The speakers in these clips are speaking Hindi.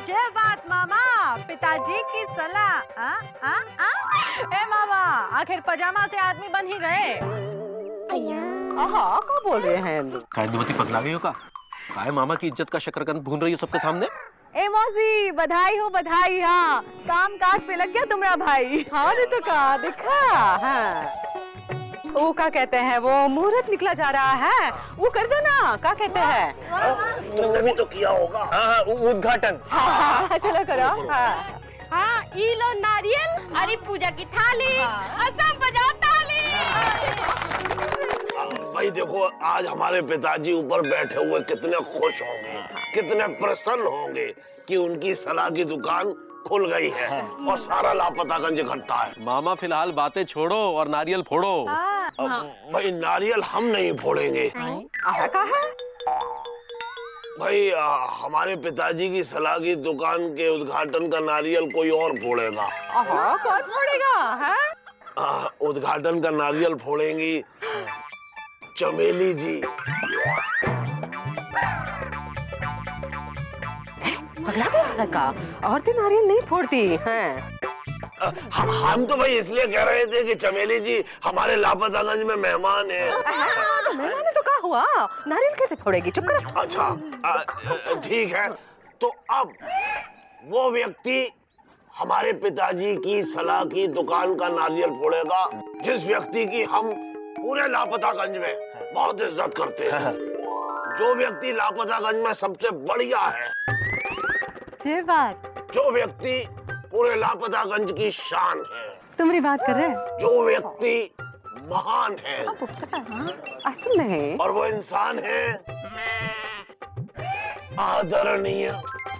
जय बात मामा, पिताजी की सलाह। ए मामा, आखिर पजामा से आदमी बन ही गए। क्या बोल रहे हैं? कायदुमती पगला गई हो का? काय मामा की इज्जत का शकरकंद भून रही हो सबके सामने? ए मौसी, बधाई हो बधाई। हाँ, काम काज पे लग गया तुम्हारा भाई। हाँ रे, तो का देखा? हाँ, वो क्या कहते हैं, वो मुहूर्त निकला जा रहा है, वो कर दो ना। क्या कहते हैं? तुमने भी तो किया होगा। हाँ, उद्घाटन। हाँ, चलो करो। हाँ हाँ, ई लो नारियल, अरे पूजा की थाली, सब बजाओ ताली। भाई देखो, आज हमारे पिताजी ऊपर बैठे हुए कितने खुश होंगे, कितने प्रसन्न होंगे कि उनकी सलाह की दुकान खुल गई है और सारा लापतागंज इकट्ठा है। मामा फिलहाल बातें छोड़ो और नारियल फोड़ो। भाई नारियल हम नहीं फोड़ेंगे। कहा है? भाई हमारे पिताजी की सलाह की दुकान के उद्घाटन का नारियल कोई और फोड़ेगा। कौन फोड़ेगा? उद्घाटन का नारियल फोड़ेंगी चमेली जी। पगला गया का? औरतें नारियल नहीं फोड़ती हैं। हम तो भाई इसलिए कह रहे थे कि चमेली जी हमारे लापतागंज में मेहमान है। तो मेहमान तो क्या हुआ, नारियल कैसे फोड़ेगी? चुप करो। अच्छा ठीक है, तो अब वो व्यक्ति हमारे पिताजी की सलाह की दुकान का नारियल फोड़ेगा जिस व्यक्ति की हम पूरे लापतागंज में बहुत इज्जत करते हैं, जो व्यक्ति लापतागंज में सबसे बढ़िया है, ये बात, जो व्यक्ति पूरे लापतागंज की शान है, तुम्हारी बात कर रहे हैं? जो व्यक्ति महान है नहीं, और वो इंसान है आदरणीय,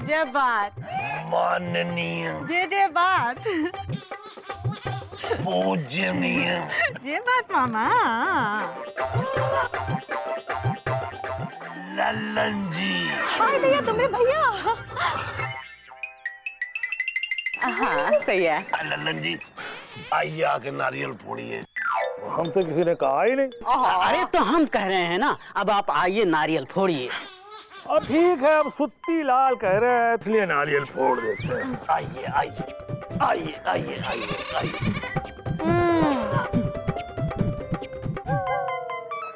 ये बात, माननीय, ये बात, पूजनीय, ये बात मामा। लल्लन जी। हाय भैया, तुम्हें भैया। हाँ सही है। लल्लन जी आइए, आके नारियल फोड़िए। हमसे किसी ने कहा ही नहीं। अरे तो हम कह रहे हैं ना, अब आप आइए नारियल फोड़िए। और ठीक है, अब सुत्ती लाल कह रहे हैं इसलिए नारियल फोड़ देते हैं। आइए आइए आइए आइए आइए आइए।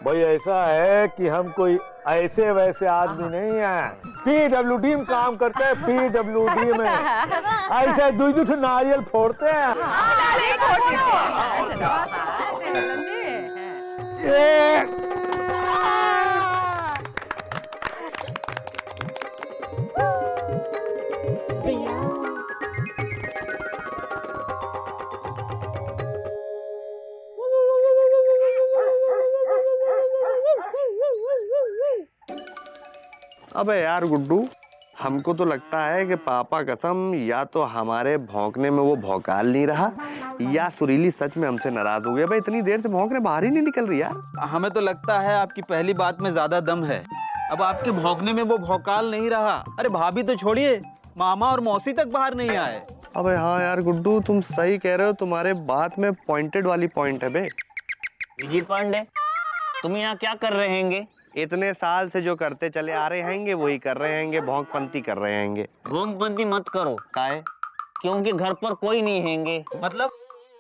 भाई ऐसा है कि हम कोई ऐसे वैसे आदमी नहीं है, PWD में काम करते हैं। PWD में ऐसे दूध नारियल फोड़ते हैं। अबे यार गुड्डू, हमको तो लगता है कि पापा कसम या तो हमारे भौंकने में वो भौकाल नहीं रहा या सुरीली सच में हमसे नाराज हो गया। भाई इतनी देर से भौंक रहे, बाहर ही नहीं निकल रही यार। हमें तो लगता है आपकी पहली बात में ज्यादा दम है। अब आपके भौंकने में वो भौकाल नहीं रहा। अरे भाभी तो छोड़िए, मामा और मौसी तक बाहर नहीं आए। अबे हाँ यार गुड्डू, तुम सही कह रहे हो, तुम्हारे बात में पॉइंटेड वाली पॉइंट है बे। विजय पांडे, तुम यहाँ क्या कर रहे हैंगे? इतने साल से जो करते चले आ रहे हैंगे वही कर रहे हैंगे, भौंकपंती कर रहे हैंगे। भोंकपंती मत करो। काहे? क्योंकि घर पर कोई नहीं हैंगे।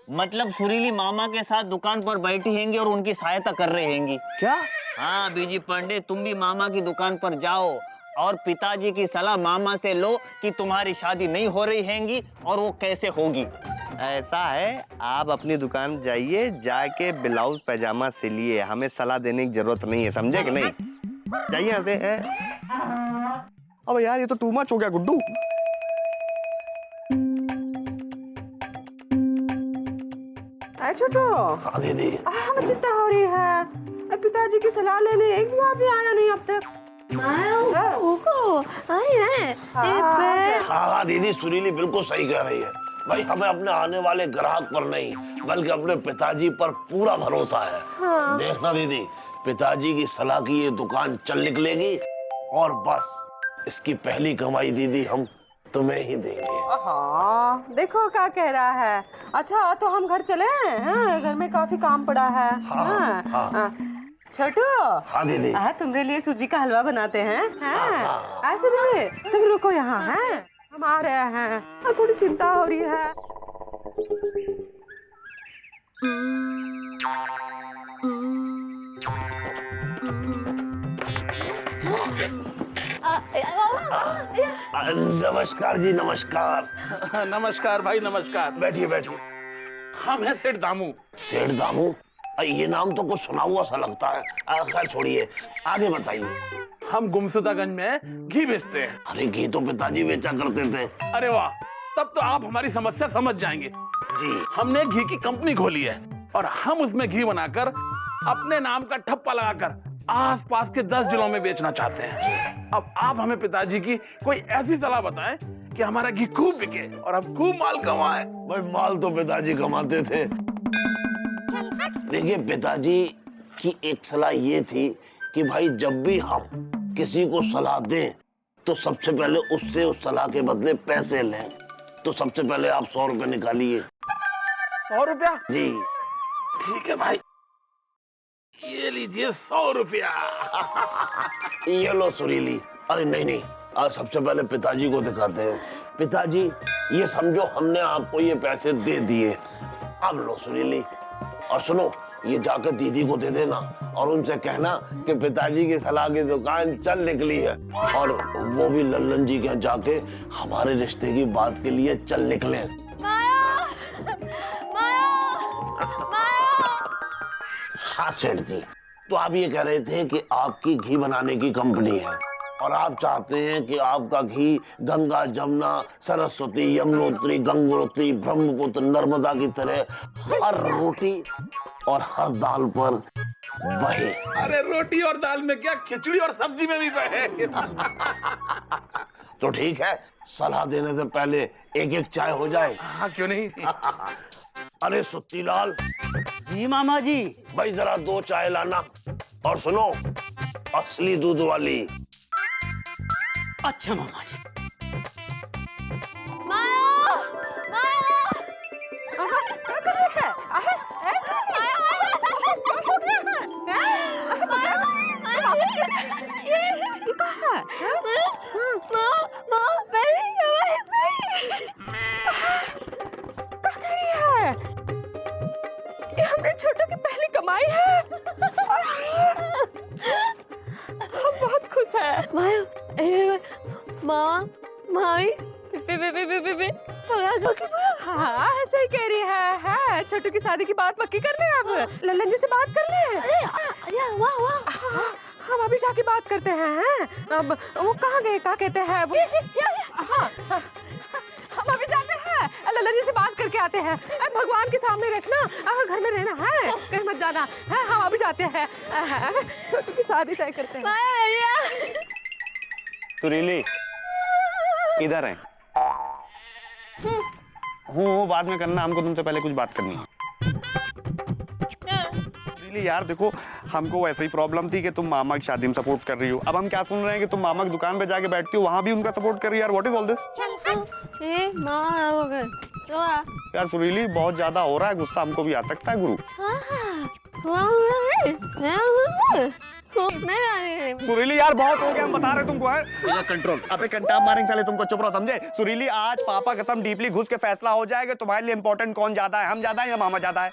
मतलब सुरीली मामा के साथ दुकान पर बैठी हैंगी और उनकी सहायता कर रहे हैंगी। क्या? हाँ बीजी पांडे, तुम भी मामा की दुकान पर जाओ और पिताजी की सलाह मामा से लो कि तुम्हारी शादी नहीं हो रही हैंगी और वो कैसे होगी। ऐसा है, आप अपनी दुकान जाइए, जाके ब्लाउज पैजामा सिलिए, हमें सलाह देने की जरूरत नहीं है, समझे कि नहीं? जाइए यहाँ से। अब यार ये तो टू मच हो गया गुड्डू। छोटो, हाँ दीदी। हमें चिंता हो रही है, पिताजी की सलाह लेने एक भी आदमी आया नहीं अब तक। हाँ दीदी, सुरीली बिल्कुल सही कह रही है। भाई हमें अपने आने वाले ग्राहक पर नहीं बल्कि अपने पिताजी पर पूरा भरोसा है। हाँ। देखना दीदी, पिताजी की सलाह की ये दुकान चल निकलेगी और बस इसकी पहली कमाई दीदी हम तुम्हें ही देंगे। हाँ, देखो क्या कह रहा है। अच्छा तो हम घर चले हैं? घर में काफी काम पड़ा है। हाँ, हाँ। छोटू। हाँ दीदी। तुम्हारे लिए सूजी का हलवा बनाते हैं। ऐसे नहीं, तुम रुको यहाँ हैं, हम आ रहे हैं। थोड़ी चिंता हो रही है। नमस्कार जी, नमस्कार। नमस्कार भाई, नमस्कार। बैठिए बैठिए। हम हैं सेठ दामू। सेठ दामू, ये नाम तो कुछ सुना हुआ सा लगता है। खैर छोड़िए, आगे बताइए। हम गुमशुदागंज में घी बेचते हैं। अरे घी तो पिताजी बेचा करते थे। अरे वाह, तब तो आप हमारी समस्या समझ जाएंगे। जी। हमने घी की कंपनी खोली है और हम उसमें घी बनाकर अपने नाम का ठप्पा लगाकर आसपास के 10 जिलों में बेचना चाहते हैं। अब आप हमें पिताजी की कोई ऐसी सलाह बताएं कि हमारा घी खूब बिके और हम खूब माल कमाएं। भाई माल तो पिताजी कमाते थे। देखिए पिताजी की एक सलाह ये थी कि भाई जब भी हम किसी को सलाह दें तो सबसे पहले उससे उस सलाह के बदले पैसे लें। तो सबसे पहले आप 100 रुपए निकालिए। 100 रुपया? जी। ठीक है भाई, ये लीजिए 100 रुपया। ये लो सुरीली। अरे नहीं नहीं, आज सबसे पहले पिताजी को दिखाते हैं। पिताजी ये समझो हमने आपको ये पैसे दे दिए, अब लो सुरीली। और सुनो, ये जाकर दीदी को दे देना और उनसे कहना कि पिताजी की सलाह की दुकान चल निकली है और वो भी लल्लन जी के यहाँ जाके हमारे रिश्ते की बात के लिए चल निकले। हाँ सेठ जी, तो आप ये कह रहे थे कि आपकी घी बनाने की कंपनी है और आप चाहते हैं कि आपका घी गंगा, जमुना, सरस्वती, यमुनोत्री, गंगोत्री, ब्रह्मपुत्र, नर्मदा की तरह हर रोटी और हर दाल पर बहे। अरे रोटी और दाल में क्या, खिचड़ी और सब्जी में भी बहे। तो ठीक है, सलाह देने से पहले एक एक चाय हो जाए। हाँ क्यों नहीं। अरे सुत्तीलाल। जी मामा जी। भाई जरा 2 चाय लाना और सुनो, असली दूध वाली। अच्छा मामा जी। हमने छोटू की पहली कमाई है। हम बहुत खुश हैं। हाँ ऐसे ही कह रही है। छोटू की शादी की बात पक्की कर ले। अब लल्लन जी से बात कर ले। हम अभी जाके बात करते हैं। अब वो कहाँ गए, क्या कहते हैं वो। हम अभी जाते हैं, लल्लन जी से बात करके आते हैं। भगवान के सामने रखना, घर में रहना है, कहीं मत जाना है। हम अभी जाते हैं, छोटू की शादी तय करते हैं। सुरीली इधर है। हूँ बाद में करना, हमको तुमसे पहले कुछ बात करनी है। सुरीली यार देखो, हमको वैसे ही प्रॉब्लम थी कि तुम मामा की शादी में सपोर्ट कर रही हो। अब हम क्या सुन रहे हैं कि तुम मामा की दुकान पे जाके बैठती हो, वहां भी उनका सपोर्ट कर रही हो। यार व्हाट इज ऑल दिस। यार सुरीली बहुत ज्यादा हो रहा है, गुस्सा हमको भी आ सकता है गुरु। सुरीली यार बहुत हो गया, हम बता रहे तुमको है। कंट्रोल। अबे कंटाप मारेंगे साले तुमको, चुप रहो समझे। सुरीली आज पापा कसम डीपली घुस के फैसला हो जाएगा तुम्हारे लिए इम्पोर्टेंट कौन ज्यादा है, हम ज्यादा है या मामा ज्यादा है।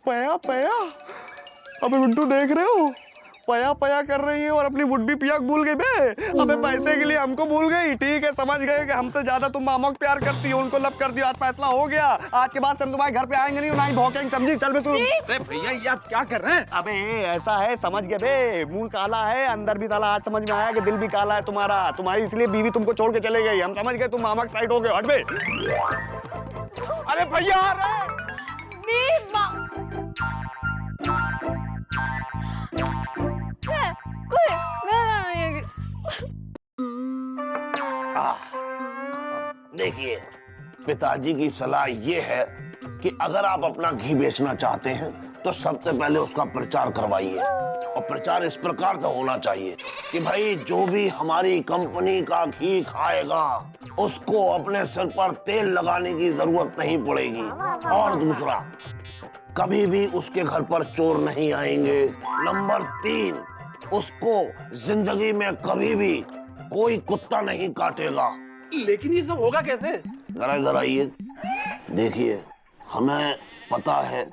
पया पया, अबे गुड्डू देख रहे हो, पया पया कर रही है और अपनी वुड भी पिया भूल गई बे। अबे पैसे के लिए हमको भूल गई। ठीक है समझ गए कि हमसे ज्यादा तुम मामा को प्यार करती हो, उनको लव कर दिया। आज फैसला हो गया, आज के बाद हम तुम्हारे घर पे आएंगे नहीं, ना ही भौंकेंगे समझी। चल बे तू। अरे भैया ये आप क्या कर रहे हैं। अबे ऐसा है समझ गए बे, मुंह काला है अंदर भी साला। आज समझ में आया कि दिल भी काला है तुम्हारा। तुम्हारी इसलिए बीवी तुमको छोड़ के चले गई। हम समझ गए तुम मामा के साइड हो गए। हट बे। अरे भैया आ रहे। देखिए पिताजी की सलाह ये है कि अगर आप अपना घी बेचना चाहते हैं तो सबसे पहले उसका प्रचार करवाइए। और प्रचार इस प्रकार से होना चाहिए कि भाई जो भी हमारी कंपनी का घी खाएगा उसको अपने सिर पर तेल लगाने की जरूरत नहीं पड़ेगी। और दूसरा, कभी भी उसके घर पर चोर नहीं आएंगे। नंबर 3, उसको जिंदगी में कभी भी कोई कुत्ता नहीं काटेगा। लेकिन ये सब होगा कैसे? जरा इधर आइए, देखिए, हमें पता है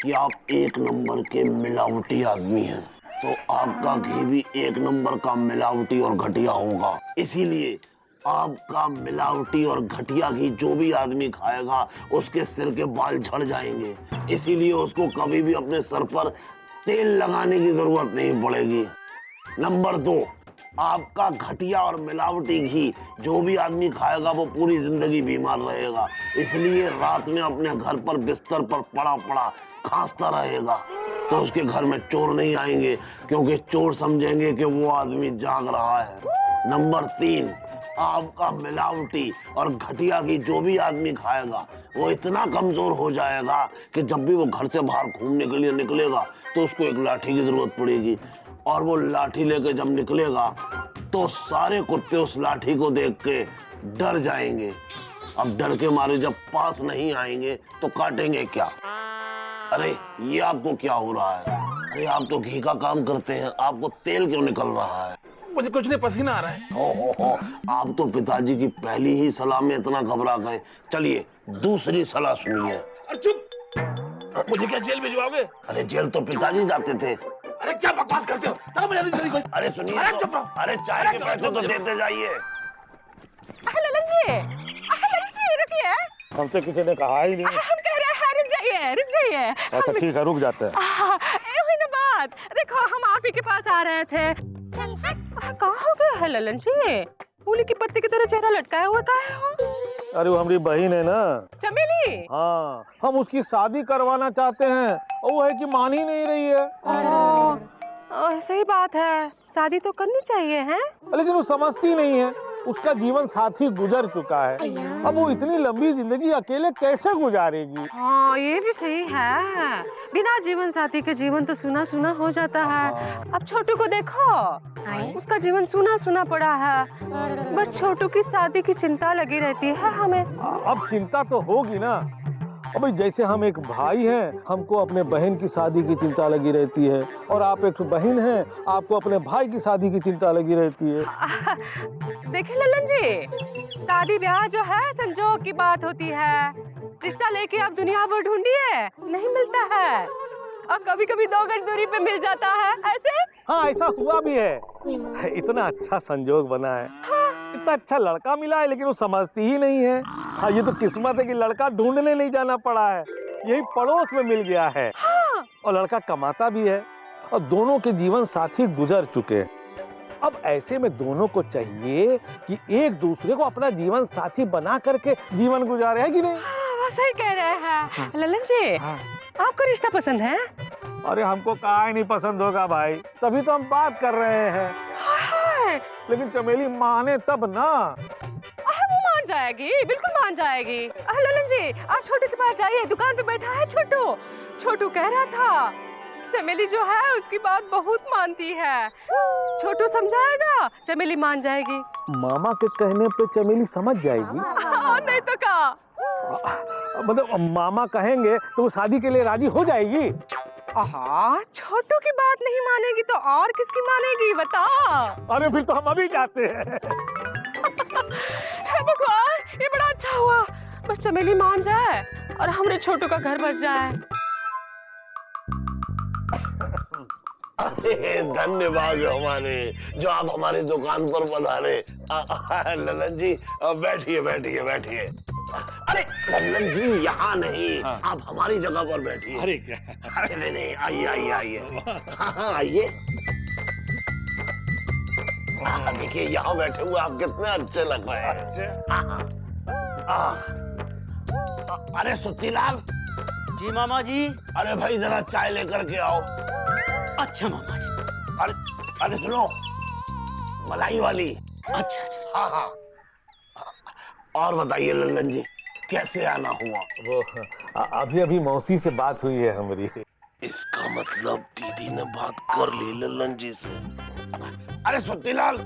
कि आप एक नंबर के मिलावटी आदमी हैं, तो आपका घी भी एक नंबर का मिलावटी और घटिया होगा। इसीलिए आपका मिलावटी और घटिया घी जो भी आदमी खाएगा उसके सिर के बाल झड़ जाएंगे। इसीलिए उसको कभी भी अपने सर पर तेल लगाने की जरूरत नहीं पड़ेगी। नंबर 2, आपका घटिया और मिलावटी घी जो भी आदमी खाएगा वो पूरी जिंदगी बीमार रहेगा। इसलिए रात में अपने घर पर बिस्तर पर पड़ा पड़ा खांसता रहेगा, तो उसके घर में चोर नहीं आएंगे, क्योंकि चोर समझेंगे कि वो आदमी जाग रहा है। नंबर 3, आपका मिलावटी और घटिया घी जो भी आदमी खाएगा वो इतना कमजोर हो जाएगा कि जब भी वो घर से बाहर घूमने के लिए निकलेगा तो उसको एक लाठी की जरूरत पड़ेगी, और वो लाठी लेके जब निकलेगा तो सारे कुत्ते उस लाठी को देख के डर जाएंगे। अब डर के मारे जब पास नहीं आएंगे तो काटेंगे क्या? अरे ये आपको क्या हो रहा है? अरे आप तो घी का काम करते हैं, आपको तेल क्यों निकल रहा है? मुझे कुछ नहीं, पसीना आ रहा है। हो, आप तो पिताजी की पहली ही सलाह में इतना घबरा गए। चलिए दूसरी सलाह सुनिए। अरे चुप, मुझे क्या जेल भिजवाओगे? अरे जेल तो पिताजी जाते थे। अरे क्या बकवास करते हो? चलो मुझे अभी कोई। अरे सुनिए अरे तो, चुप रहो। अरे चाय के पैसे तो देते जाइए। ललन जी रुकिए। हमसे किसी ने कहा ही नहीं। हम कह रहे हैं रुक जाइए। अच्छा ठीक है, रुक जाते हैं। हुई ना बात। देखो हम आप ही के पास आ रहे थे। कहाँ हो गए है ललन जी? फूली की पत्ती की तरह चेहरा लटकाए हुए कहाँ हो? अरे वो हमारी बहन है ना, चमेली। हाँ, हम उसकी शादी करवाना चाहते हैं और वो है कि मान ही नहीं रही है। सही बात है, शादी तो करनी चाहिए है, लेकिन वो समझती नहीं है। उसका जीवन साथी गुजर चुका है, अब वो इतनी लंबी जिंदगी अकेले कैसे गुजारेगी? हाँ ये भी सही है। बिना जीवन साथी के जीवन तो सुना सुना हो जाता है। अब छोटू को देखो, उसका जीवन सुना सुना पड़ा है। बस छोटू की शादी की चिंता लगी रहती है हमें। अब चिंता तो होगी ना। अब जैसे हम एक भाई हैं, हमको अपने बहन की शादी की चिंता लगी रहती है, और आप एक बहन हैं, आपको अपने भाई की शादी की चिंता लगी रहती है। देखिए ललन जी, शादी ब्याह जो है संजोग की बात होती है। रिश्ता लेके आप दुनिया भर ढूंढिए, नहीं मिलता है, और कभी कभी 2 गज दूरी पे मिल जाता है। ऐसे हाँ ऐसा हुआ भी है। इतना अच्छा संजोग बना है, इतना अच्छा लड़का मिला है, लेकिन वो समझती ही नहीं है। हाँ ये तो किस्मत है कि लड़का ढूंढने नहीं जाना पड़ा है, यही पड़ोस में मिल गया है। हाँ। और लड़का कमाता भी है, और दोनों के जीवन साथी गुजर चुके हैं। अब ऐसे में दोनों को चाहिए कि एक दूसरे को अपना जीवन साथी बना करके जीवन गुजारे, है कि नहीं? हाँ, सही कह रहे हैं। ललन जी, आपको रिश्ता पसंद है? अरे हमको कहाँ ही नहीं पसंद होगा भाई, तभी तो हम बात कर रहे हैं। लेकिन चमेली माने तब ना। वो मान जाएगी, बिल्कुल मान जाएगी। ललन जी, आप छोटू के पास जाइए, दुकान पे बैठा है छोटू। छोटू कह रहा था चमेली जो है उसकी बात बहुत मानती है। छोटू समझाएगा, चमेली मान जाएगी। मामा के कहने पे चमेली समझ जाएगी? और नहीं तो क्या? मतलब मामा कहेंगे तो वो शादी के लिए राजी हो जाएगी? छोटू की बात नहीं मानेगी तो और किसकी मानेगी बता? अरे फिर तो हम अभी जाते हैं। हे भगवान, ये बड़ा अच्छा हुआ, बस चमेली मान जाए और हमारे छोटू का घर बच जाए। अरे धन्यवाद हमारे, जो आप हमारी दुकान पर पधारे। ललन जी बैठिए बैठिए बैठिए। अरे ललन जी यहाँ नहीं, आप हमारी जगह पर बैठिए। अरे क्या? अरे नहीं, आइए आइए आइए। हाँ आइए। देखिए यहाँ बैठे हुए आप कितने अच्छे लग रहे हैं। अरे सुत्तीलाल। जी मामा जी। अरे भाई जरा चाय लेकर के आओ। अच्छा मामा जी। अरे अरे सुनो, मलाई वाली। अच्छा। हाँ हाँ। और बताइए ललन जी, कैसे आना हुआ? वो अभी अभी मौसी से बात हुई है हमारी। इसका मतलब दीदी ने बात कर ली लल्लन जी से। अरे सुत्तीलाल,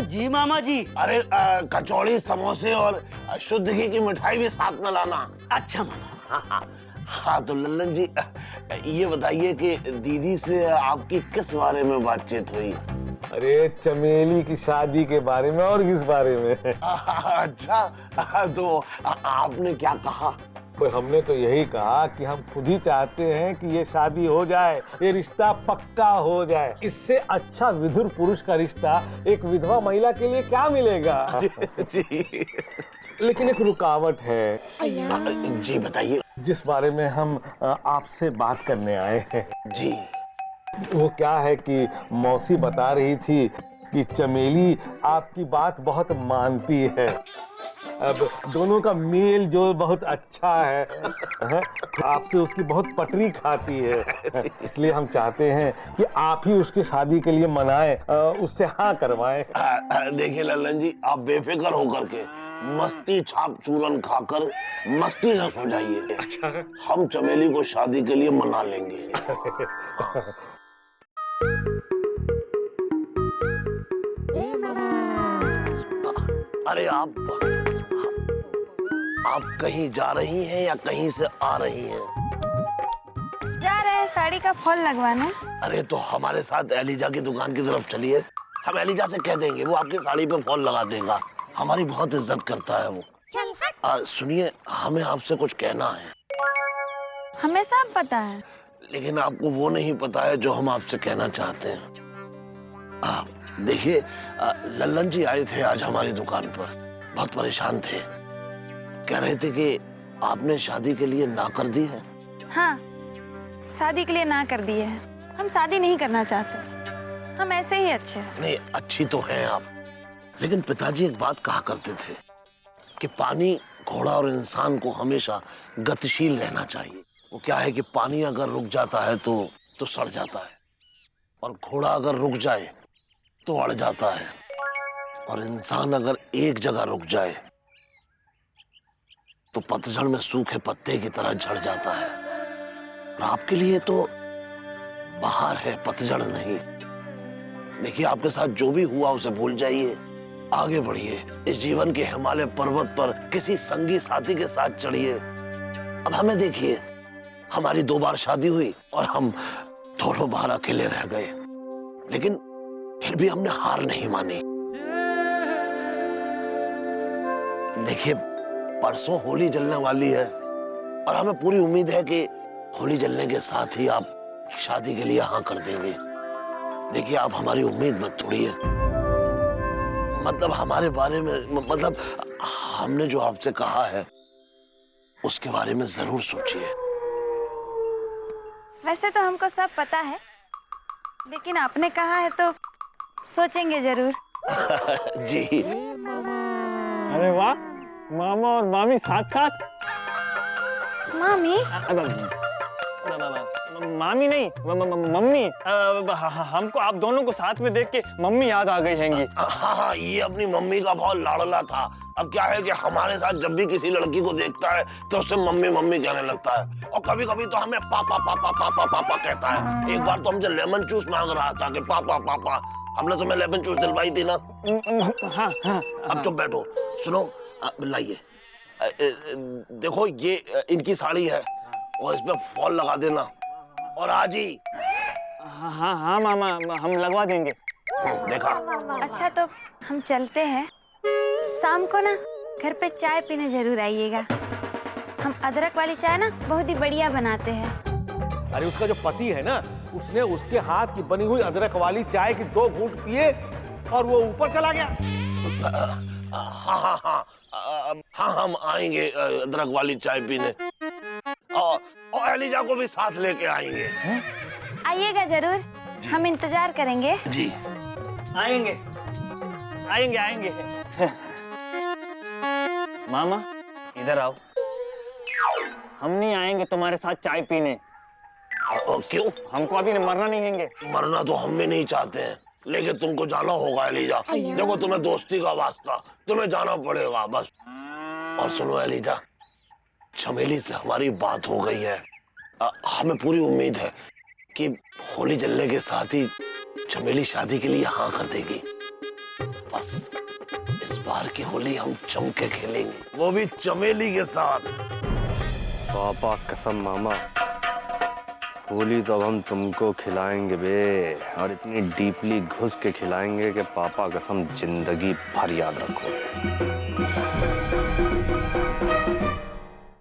जी मामा जी। अरे कचौड़ी, समोसे और शुद्ध घी की मिठाई भी साथ में लाना। अच्छा मामा। हाँ तो लल्लन जी, ये बताइए कि दीदी से आपकी किस बारे में बातचीत हुई? अरे चमेली की शादी के बारे में, और किस बारे में? अच्छा, तो आपने क्या कहा? तो हमने तो यही कहा कि हम खुद ही चाहते हैं कि ये शादी हो जाए, ये रिश्ता पक्का हो जाए। इससे अच्छा विधुर पुरुष का रिश्ता एक विधवा महिला के लिए क्या मिलेगा? जी। लेकिन एक रुकावट है। जी बताइए। जिस बारे में हम आपसे बात करने आए हैं। जी। वो क्या है कि मौसी बता रही थी कि चमेली आपकी बात बहुत मानती है। अब दोनों का मेल जोल बहुत अच्छा है, आपसे उसकी बहुत पटरी खाती है। इसलिए हम चाहते हैं कि आप ही उसकी शादी के लिए मनाएं, उससे हाँ करवाएं। देखिए लल्लन जी, आप बेफिक्र होकर के मस्ती छाप चूरन खाकर मस्ती से सो जाइए। अच्छा। हम चमेली को शादी के लिए मना लेंगे। अरे आप कहीं जा रही हैं या कहीं से आ रही हैं? जा रहे हैं साड़ी का फॉल लगवाने। अरे तो हमारे साथ एलिजा की दुकान की तरफ चलिए। हम एलिजा से कह देंगे, वो आपकी साड़ी पे फॉल लगा देगा। हमारी बहुत इज्जत करता है वो। सुनिए, हमें आपसे कुछ कहना है। हमें सब पता है, लेकिन आपको वो नहीं पता है जो हम आपसे कहना चाहते हैं। देखिए, लल्लन जी आए थे आज हमारी दुकान पर, बहुत परेशान थे। कह रहे थे कि आपने शादी के लिए ना कर दी है। हाँ, शादी के लिए ना कर दी है। हम शादी नहीं करना चाहते, हम ऐसे ही अच्छे हैं। नहीं, अच्छी तो हैं आप, लेकिन पिताजी एक बात कहा करते थे कि पानी, घोड़ा और इंसान को हमेशा गतिशील रहना चाहिए। वो क्या है कि पानी अगर रुक जाता है तो सड़ जाता है, और घोड़ा अगर रुक जाए तो अड़ जाता है, और इंसान अगर एक जगह रुक जाए तो पतझड़ में सूखे पत्ते की तरह झड़ जाता है। और आपके लिए तो बाहर है, पतझड़ नहीं। देखिए, आपके साथ जो भी हुआ उसे भूल जाइए, आगे बढ़िए। इस जीवन के हिमालय पर्वत पर किसी संगी साथी के साथ चढ़िए। अब हमें देखिए, हमारी 2 बार शादी हुई और हम दोनों बार अकेले रह गए, लेकिन फिर भी हमने हार नहीं मानी। देखिए, परसों होली जलने वाली है और हमें पूरी उम्मीद है कि होली जलने के साथ ही आप शादी के लिए हाँ कर देंगे। देखिए, आप हमारी उम्मीद मत तोड़िए। मतलब हमारे बारे में, मतलब हमने जो आपसे कहा है उसके बारे में जरूर सोचिए। वैसे तो हमको सब पता है, लेकिन आपने कहा है तो सोचेंगे जरूर। जी। अरे वाह, मामा और मामी साथ साथ। मामी? मामी नहीं, मम्मी। हमको आप दोनों को साथ में देख के मम्मी याद आ गई हैंगी। हाँ, ये अपनी मम्मी का बहुत लाडला था। अब क्या है कि हमारे साथ जब भी किसी लड़की को देखता है तो उससे मम्मी मम्मी कहने लगता है, और कभी कभी तो हमें पापा पापा पापा पापा कहता है। एक बार तो हमसे लेमन जूस मांग रहा था कि पापा पापा। हमने तुम्हें लेमन जूस दिलवाई थी ना? हाँ हाँ। अब चुप बैठो, सुनो, लाइए। देखो, ये इनकी साड़ी है और इस पे फॉल लगा देना, और आज ही। हाँ हाँ मामा, हम लगवा देंगे। देखा? अच्छा, तो हम चलते हैं। शाम को ना घर पे चाय पीने जरूर आइएगा। हम अदरक वाली चाय ना बहुत ही बढ़िया बनाते हैं। अरे उसका जो पति है ना, उसने उसके हाथ की बनी हुई अदरक वाली चाय की 2 घूंट पिए और वो ऊपर चला गया। हाँ हाँ हाँ, हाँ हम आएंगे अदरक वाली चाय पीने, और एलिजा को भी साथ लेके आएंगे। आइएगा जरूर, हम इंतजार करेंगे। जी, आएंगे आएंगे आएंगे। मामा इधर आओ, हम नहीं आएंगे तुम्हारे साथ चाय पीने। क्यों? हमको अभी मरना नहीं हैंगे। मरना तो हम भी नहीं चाहते हैं, लेकिन तुमको जाना होगा एलिजा। देखो, तुम्हें दोस्ती का वास्ता, तुम्हें जाना पड़ेगा बस। और सुनो एलिजा, चमेली से हमारी बात हो गई है। हमें पूरी उम्मीद है कि होली जलने के साथ ही चमेली शादी के लिए हाँ कर देगी। बस इस बार की होली हम जम के खेलेंगे, वो भी चमेली के साथ। पापा कसम मामा, होली तो अब हम तुमको खिलाएंगे बे, और इतनी डीपली घुस के खिलाएंगे कि पापा कसम जिंदगी भर याद रखोगे।